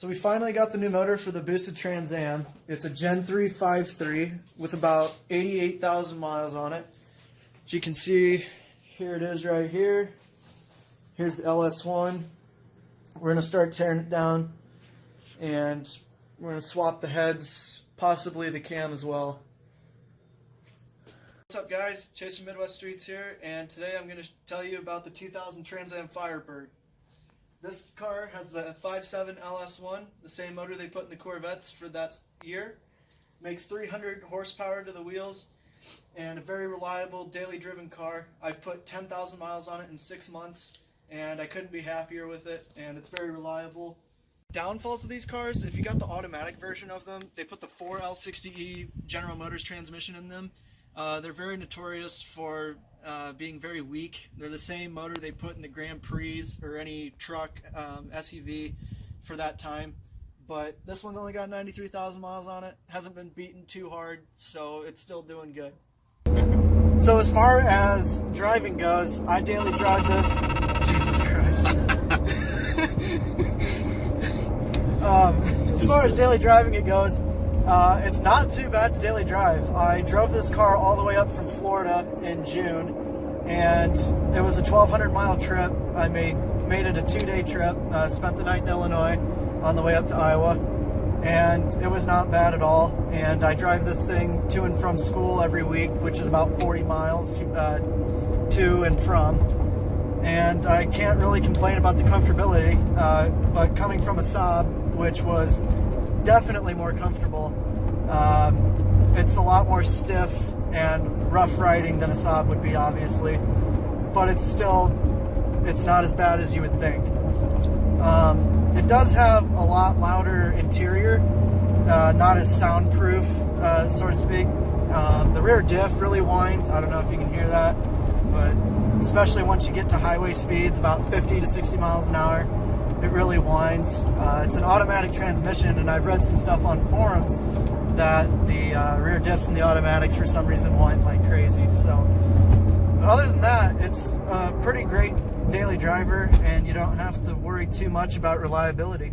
So we finally got the new motor for the boosted Trans Am. It's a Gen 3 5.3 with about 88,000 miles on it. As you can see, here it is right here. Here's the LS1. We're going to start tearing it down, and we're going to swap the heads, possibly the cam as well. What's up guys, Chase from Midwest Streets here, and today I'm going to tell you about the 2000 Trans Am Firebird. This car has the 5.7 LS1, the same motor they put in the Corvettes for that year. Makes 300 horsepower to the wheels, and a very reliable daily driven car. I've put 10,000 miles on it in 6 months, and I couldn't be happier with it, and it's very reliable. Downfalls of these cars, if you got the automatic version of them, they put the 4L60E General Motors transmission in them. They're very notorious for being very weak. They're the same motor they put in the Grand Prix or any truck, SUV for that time. But this one's only got 93,000 miles on it. Hasn't been beaten too hard, so it's still doing good. So as far as driving goes, I daily drive this. Jesus Christ. As far as daily driving it goes, it's not too bad to daily drive. I drove this car all the way up from Florida in June, and it was a 1,200 mile trip. I made it a 2-day trip, spent the night in Illinois on the way up to Iowa, and it was not bad at all. And I drive this thing to and from school every week, which is about 40 miles to and from, and I can't really complain about the comfortability, but coming from a Saab, which was definitely more comfortable. It's a lot more stiff and rough riding than a Saab would be, obviously, but it's not as bad as you would think. It does have a lot louder interior, not as soundproof, so to speak. The rear diff really whines. I don't know if you can hear that, but especially once you get to highway speeds, about 50 to 60 miles an hour, it really whines. It's an automatic transmission, and I've read some stuff on forums that the rear diffs and the automatics for some reason whine like crazy. So, but other than that, it's a pretty great daily driver, and you don't have to worry too much about reliability.